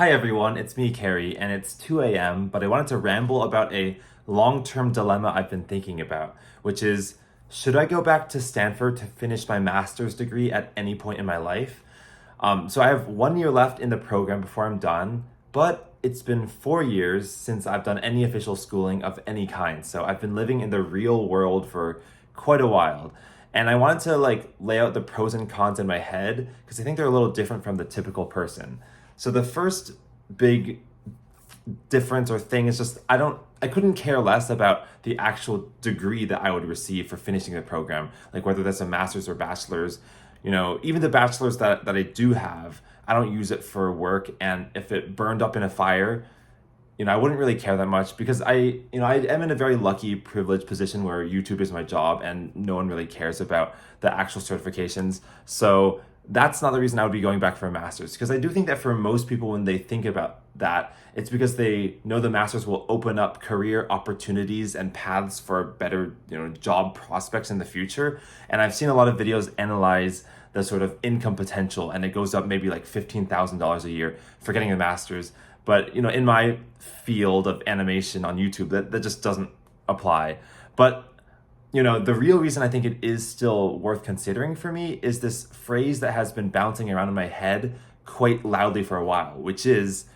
Hi everyone, it's me, Carrie, and it's 2 a.m., but I wanted to ramble about a long-term dilemma I've been thinking about, which is, should I go back to Stanford to finish my master's degree at any point in my life? So I have 1 year left in the program before I'm done, but it's been 4 years since I've done any official schooling of any kind. So I've been living in the real world for quite a while. And I wanted to lay out the pros and cons in my head because I think they're a little different from the typical person. So the first big difference or thing is just I couldn't care less about the actual degree that I would receive for finishing the program, like whether that's a master's or bachelor's. Even the bachelor's that I do have, I don't use it for work, and if it burned up in a fire, I wouldn't really care that much because I am in a very lucky, privileged position where YouTube is my job and no one really cares about the actual certifications. So that's not the reason I would be going back for a master's, because I do think that for most people, when they think about that, it's because they know the master's will open up career opportunities and paths for better, job prospects in the future. And I've seen a lot of videos analyze the sort of income potential, and it goes up maybe like $15,000 a year for getting a master's. But in my field of animation on YouTube, that just doesn't apply. But the real reason I think it is still worth considering for me is this phrase that has been bouncing around in my head quite loudly for a while, which is,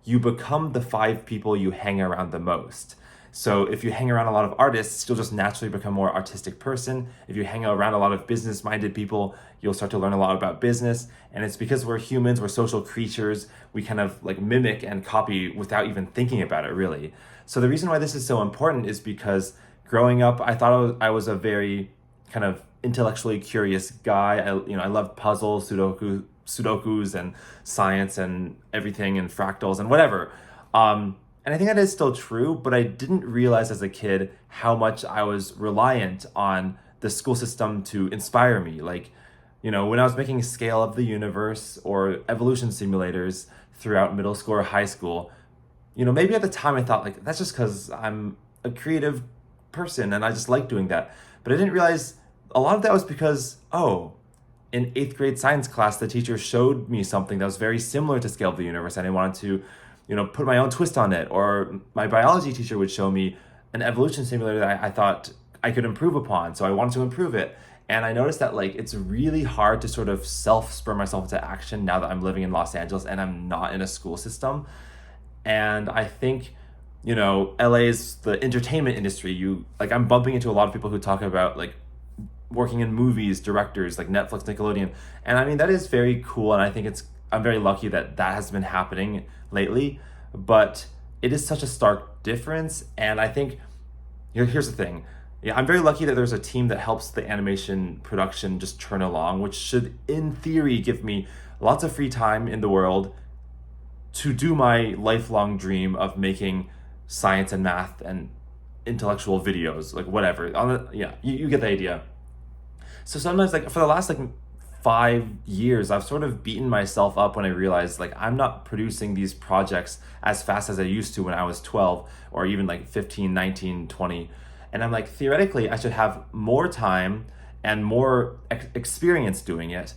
you become the 5 people you hang around the most. So if you hang around a lot of artists, you'll just naturally become a more artistic person. If you hang around a lot of business-minded people, you'll start to learn a lot about business. And it's because we're humans, we're social creatures, we kind of mimic and copy without even thinking about it, really. So the reason why this is so important is because growing up, I thought I was a very kind of intellectually curious guy. I loved puzzles, sudokus and science and everything and fractals and whatever. And I think that is still true, but I didn't realize as a kid how much I was reliant on the school system to inspire me. When I was making Scale of the Universe or evolution simulators throughout middle school or high school, maybe at the time I thought that's just because I'm a creative person and I just like doing that. But I didn't realize a lot of that was because, in 8th grade science class, the teacher showed me something that was very similar to Scale of the Universe, and I wanted to put my own twist on it. Or my biology teacher would show me an evolution simulator that I thought I could improve upon, so I wanted to improve it. And I noticed that it's really hard to sort of spur myself into action now that I'm living in Los Angeles and I'm not in a school system. And I think, LA is the entertainment industry. I'm bumping into a lot of people who talk about working in movies, directors like Netflix, Nickelodeon. And I mean, that is very cool. And I think I'm very lucky that has been happening lately, but it is such a stark difference. And I think here's the thing. Yeah, I'm very lucky that there's a team that helps the animation production just turn along, which should, in theory, give me lots of free time in the world to do my lifelong dream of making science and math and intellectual videos, whatever. You get the idea. So sometimes, for the last 5 years, I've sort of beaten myself up when I realized I'm not producing these projects as fast as I used to when I was 12 or even 15, 19, 20. And I'm theoretically, I should have more time and more experience doing it.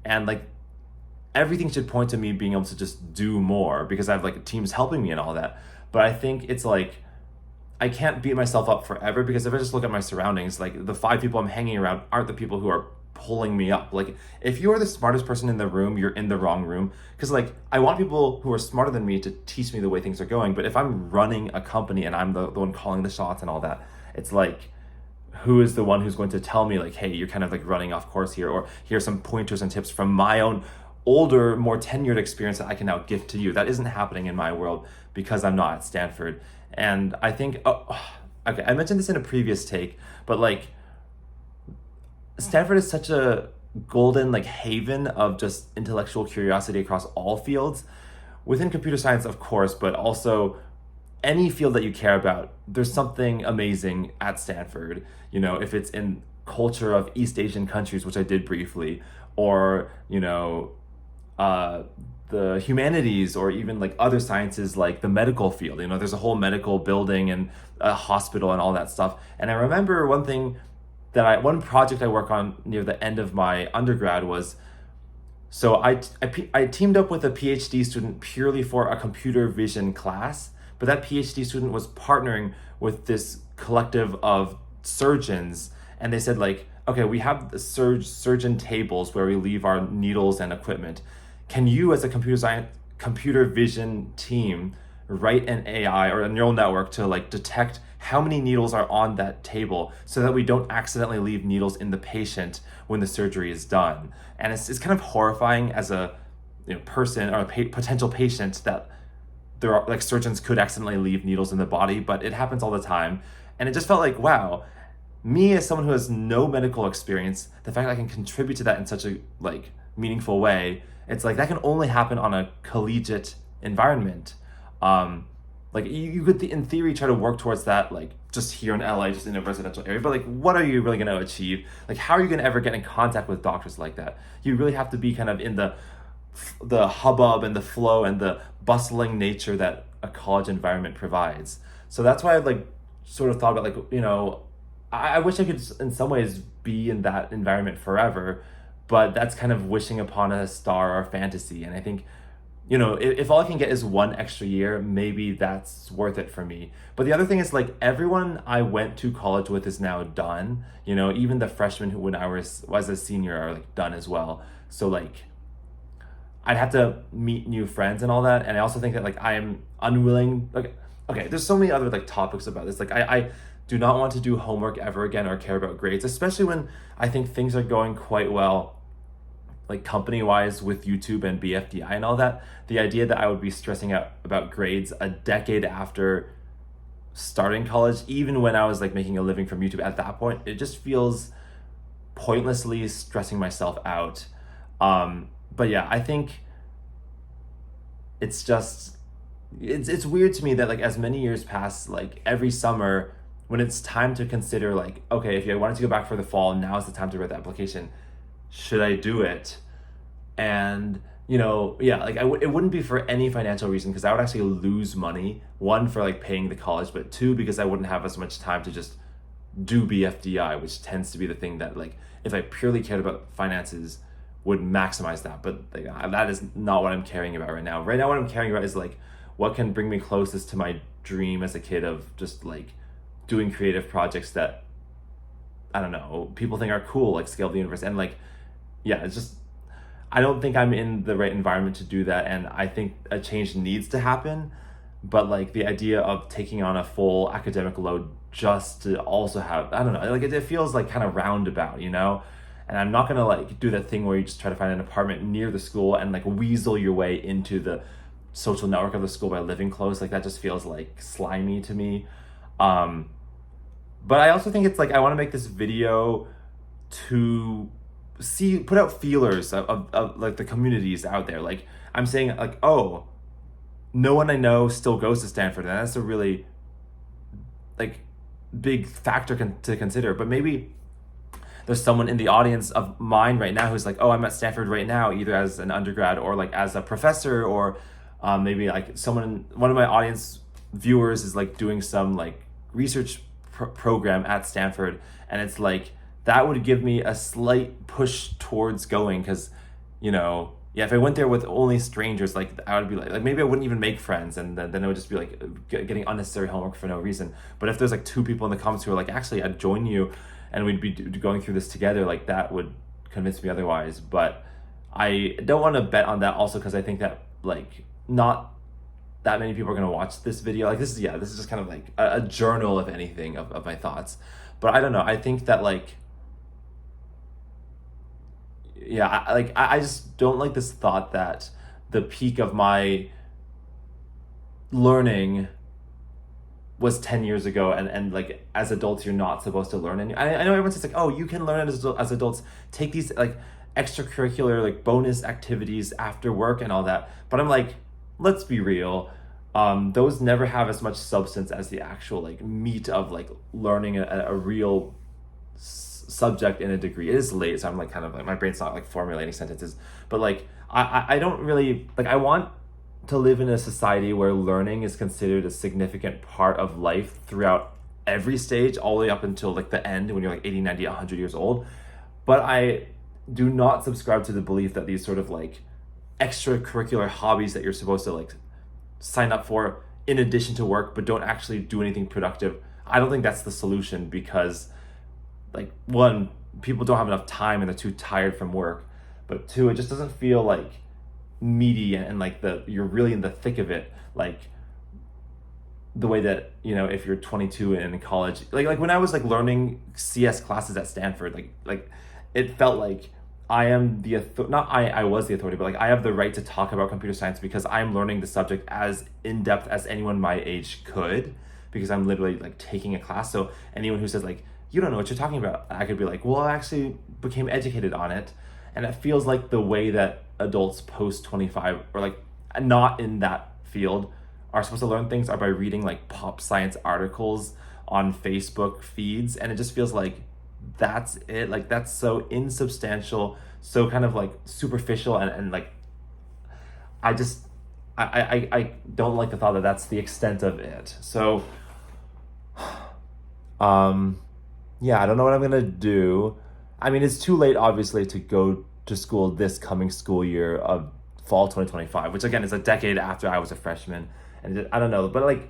And everything should point to me being able to just do more because I have teams helping me and all that. But I think it's I can't beat myself up forever, because if I just look at my surroundings, the 5 people I'm hanging around aren't the people who are pulling me up. If you are the smartest person in the room, you're in the wrong room. Because I want people who are smarter than me to teach me the way things are going. But if I'm running a company and I'm the one calling the shots and all that, it's who is the one who's going to tell me hey, you're kind of running off course here, or here's some pointers and tips from my own older, more tenured experience that I can now gift to you. That isn't happening in my world because I'm not at Stanford. And I think, okay, I mentioned this in a previous take, but Stanford is such a golden haven of just intellectual curiosity across all fields, within computer science, of course, but also any field that you care about. There's something amazing at Stanford. If it's in culture of East Asian countries, which I did briefly, or the humanities, or even other sciences like the medical field. There's a whole medical building and a hospital and all that stuff. And I remember one project I worked on near the end of my undergrad was So I teamed up with a PhD student purely for a computer vision class, but that PhD student was partnering with this collective of surgeons, and they said like, okay, we have the surgeon tables where we leave our needles and equipment. Can you, as a computer vision team, write an AI or a neural network to like detect how many needles are on that table so that we don't accidentally leave needles in the patient when the surgery is done? And it's kind of horrifying as a person or a potential patient that there are like surgeons could accidentally leave needles in the body, but it happens all the time. And it just felt like, wow, me as someone who has no medical experience, the fact that I can contribute to that in such a like meaningful way, it's like that can only happen on a collegiate environment. Like you could in theory try to work towards that, like just here in LA, just in a residential area, but like what are you really going to achieve? Like how are you going to ever get in contact with doctors like that? You really have to be kind of in the hubbub and the flow and the bustling nature that a college environment provides. So that's why I like sort of thought about like, I wish I could in some ways be in that environment forever, but that's kind of wishing upon a star or fantasy. And I think, if all I can get is one extra year, maybe that's worth it for me. But the other thing is like everyone I went to college with is now done. Even the freshmen who when I was a senior are like done as well. So like I'd have to meet new friends and all that. And I also think that like I am unwilling, like, okay, there's so many other like topics about this. Like I do not want to do homework ever again or care about grades, especially when I think things are going quite well, like company-wise with YouTube and BFDI and all that. The idea that I would be stressing out about grades a decade after starting college, even when I was like making a living from YouTube at that point, it just feels pointlessly stressing myself out. But yeah, I think it's just, it's weird to me that like as many years pass, like every summer when it's time to consider like, okay, if I wanted to go back for the fall, now is the time to write the application. Should I do it? And like it wouldn't be for any financial reason because I would actually lose money. One, for like paying the college, but two, because I wouldn't have as much time to just do BFDI, which tends to be the thing that like if I purely cared about finances would maximize that. But like, that is not what I'm caring about right now. Right now, what I'm caring about is like what can bring me closest to my dream as a kid of just like doing creative projects that I don't know people think are cool, like scale the universe. And like, yeah, it's just I don't think I'm in the right environment to do that, and I think a change needs to happen. But like the idea of taking on a full academic load just to also have, I don't know, like it feels like kind of roundabout, And I'm not gonna like do that thing where you just try to find an apartment near the school and like weasel your way into the social network of the school by living close. Like that just feels like slimy to me. But I also think it's like I want to make this video to put out feelers of like the communities out there. Like I'm saying like, oh, no one I know still goes to Stanford, and that's a really like big factor to consider. But maybe there's someone in the audience of mine right now who's like, oh, I'm at Stanford right now, either as an undergrad or like as a professor, or maybe like one of my audience viewers is like doing some like research program at Stanford, and it's like that would give me a slight push towards going because if I went there with only strangers, like I would be like maybe I wouldn't even make friends, and then it would just be like getting unnecessary homework for no reason. But if there's like two people in the comments who are like, actually I'd join you and we'd be going through this together, like that would convince me otherwise. But I don't want to bet on that also because I think that like not that many people are going to watch this video. Like this is just kind of like a journal, if anything, of my thoughts. But I don't know, I think that like I just don't like this thought that the peak of my learning was 10 years ago, and like as adults you're not supposed to learn. And I know everyone says like, oh, you can learn as adults, take these like extracurricular like bonus activities after work and all that, but I'm like, let's be real, those never have as much substance as the actual like meat of like learning a real subject in a degree. It is late, so I'm like kind of like my brain's not like formulating sentences, but like I don't really like, I want to live in a society where learning is considered a significant part of life throughout every stage, all the way up until like the end when you're like 80, 90, 100 years old. But do not subscribe to the belief that these sort of like extracurricular hobbies that you're supposed to like sign up for in addition to work but don't actually do anything productive, I don't think that's the solution, because like, one, people don't have enough time and they're too tired from work, but two, it just doesn't feel like meaty, and like you're really in the thick of it, like the way that, if you're 22 and in college, like when I was like learning CS classes at Stanford, like it felt like I am not I was the authority, but like I have the right to talk about computer science because I'm learning the subject as in depth as anyone my age could, because I'm literally like taking a class. So anyone who says like, you don't know what you're talking about, I could be like, well, I actually became educated on it. And it feels like the way that adults post 25 or like not in that field are supposed to learn things are by reading like pop science articles on Facebook feeds. And it just feels like that's it. Like that's so insubstantial, so kind of like superficial, and like I just I don't like the thought that that's the extent of it. So yeah, I don't know what I'm gonna do. I mean, it's too late obviously to go to school this coming school year of fall 2025, which again is a decade after I was a freshman, and I don't know, but like,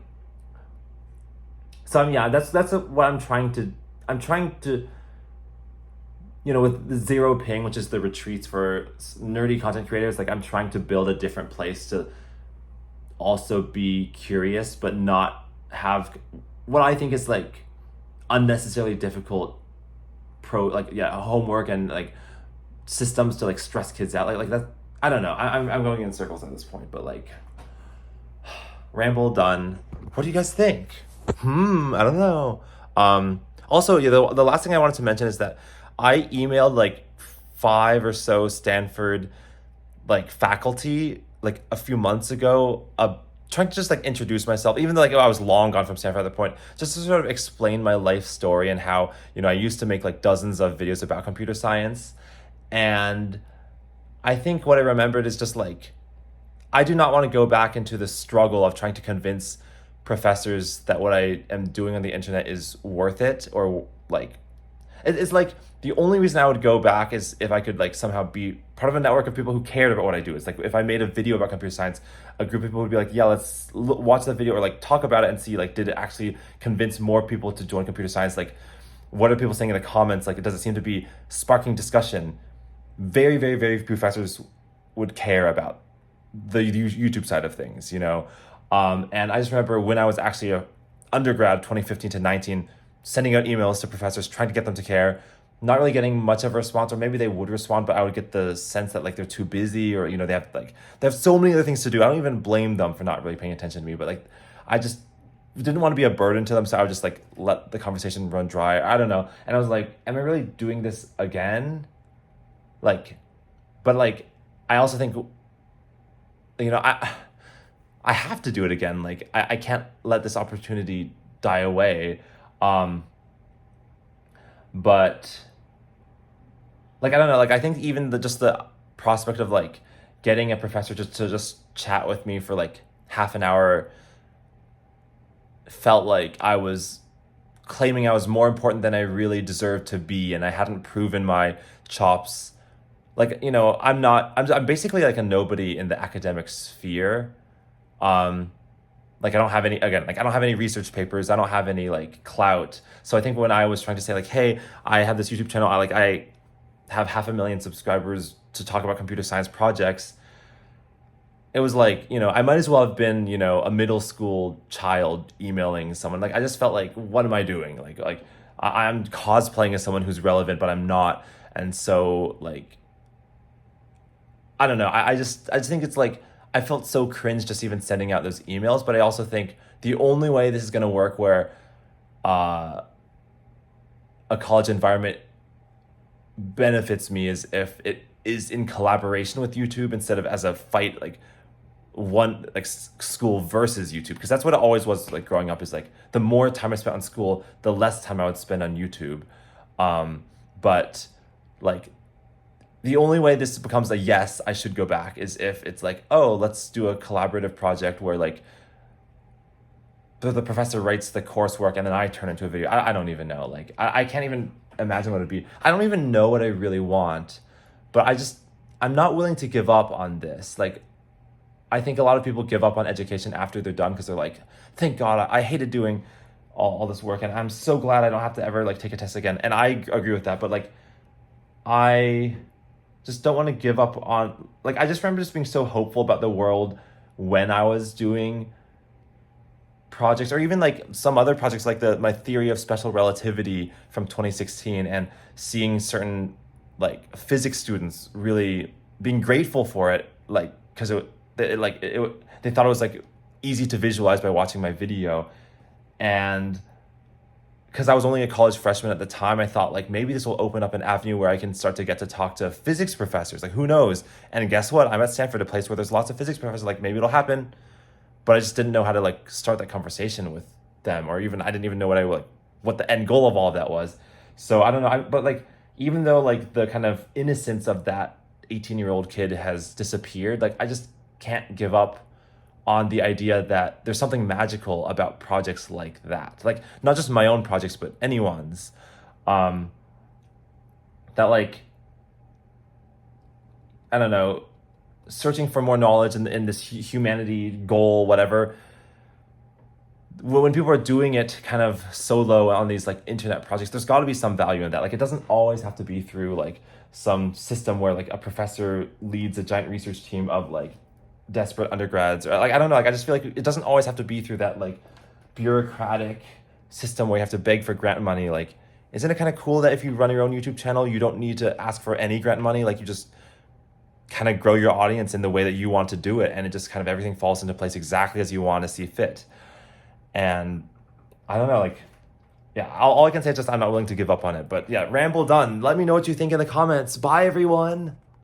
so yeah, that's what I'm trying to with the Zero Ping, which is the retreats for nerdy content creators, like I'm trying to build a different place to also be curious, but not have what I think is like unnecessarily difficult homework and like systems to like stress kids out. Like that, I don't know. I'm going in circles at this point, but like, ramble done. What do you guys think? I don't know. Also, yeah, the last thing I wanted to mention is that I emailed like 5 or so Stanford like faculty like a few months ago, trying to just like introduce myself, even though like I was long gone from Stanford at the point, just to sort of explain my life story and how, I used to make like dozens of videos about computer science. And I think what I remembered is just like, I do not want to go back into the struggle of trying to convince professors that what I am doing on the internet is worth it, or like, it's like the only reason I would go back is if I could like somehow be part of a network of people who cared about what I do. It's like if I made a video about computer science, a group of people would be like, yeah, let's watch the video or like talk about it and see like, did it actually convince more people to join computer science? Like, what are people saying in the comments? Like, does it seem to be sparking discussion? Very, very, very few professors would care about the YouTube side of things, And I just remember when I was actually a undergrad, 2015 to 19, sending out emails to professors, trying to get them to care, not really getting much of a response, or maybe they would respond, but I would get the sense that like they're too busy, or they have so many other things to do. I don't even blame them for not really paying attention to me, but like I just didn't want to be a burden to them, so I would just like let the conversation run dry. I don't know. And I was like, am I really doing this again? Like, but like I also think I have to do it again. Like I can't let this opportunity die away. But like, I don't know, like I think even the prospect of like getting a professor just to just chat with me for like half an hour felt like I was claiming I was more important than I really deserved to be, and I hadn't proven my chops. Like, I'm basically like a nobody in the academic sphere. Like I don't have any research papers. I don't have any like clout. So I think when I was trying to say like, hey, I have this YouTube channel, I have 500,000 subscribers to talk about computer science projects, it was like, I might as well have been, a middle school child emailing someone. Like I just felt like, what am I doing? Like I'm cosplaying as someone who's relevant, but I'm not. And so like, I don't know. I just think it's like, I felt so cringe just even sending out those emails, but I also think the only way this is going to work where a college environment benefits me is if it is in collaboration with YouTube instead of as a fight, like one like school versus YouTube, because that's what it always was like growing up, is like the more time I spent on school, the less time I would spend on YouTube. But like the only way this becomes a yes, I should go back, is if it's like, oh, let's do a collaborative project where like the professor writes the coursework and then I turn into a video. I don't even know. Like I can't even imagine what it'd be. I don't even know what I really want. but I'm not willing to give up on this. Like, I think a lot of people give up on education after they're done because they're like, thank God, I hated doing all this work, and I'm so glad I don't have to ever like take a test again. And I agree with that, but like, I just don't want to give up on, like, I just remember just being so hopeful about the world when I was doing projects, or even like some other projects like the my theory of special relativity from 2016, and seeing certain like physics students really being grateful for it, like because they thought it was like easy to visualize by watching my video. And because I was only a college freshman at the time, I thought like maybe this will open up an avenue where I can start to get to talk to physics professors. Like, who knows? And guess what? I'm at Stanford, a place where there's lots of physics professors. Like, maybe it'll happen, but I just didn't know how to like start that conversation with them, or even I didn't even know what the end goal of all of that was. So I don't know. But like, even though like the kind of innocence of that 18-year-old kid has disappeared, like I just can't give up on the idea that there's something magical about projects like that. Like, not just my own projects, but anyone's. That like, I don't know, searching for more knowledge in this humanity goal, whatever. When people are doing it kind of solo on these like internet projects, there's got to be some value in that. Like, it doesn't always have to be through like some system where like a professor leads a giant research team of like desperate undergrads, or like, I don't know, like I just feel like it doesn't always have to be through that like bureaucratic system where you have to beg for grant money. Like, isn't it kind of cool that if you run your own YouTube channel, you don't need to ask for any grant money? Like, you just kind of grow your audience in the way that you want to do it, and it just kind of everything falls into place exactly as you want to see fit. And I don't know, like, yeah, all I can say is just I'm not willing to give up on it. But yeah, ramble done. Let me know what you think in the comments. Bye, everyone.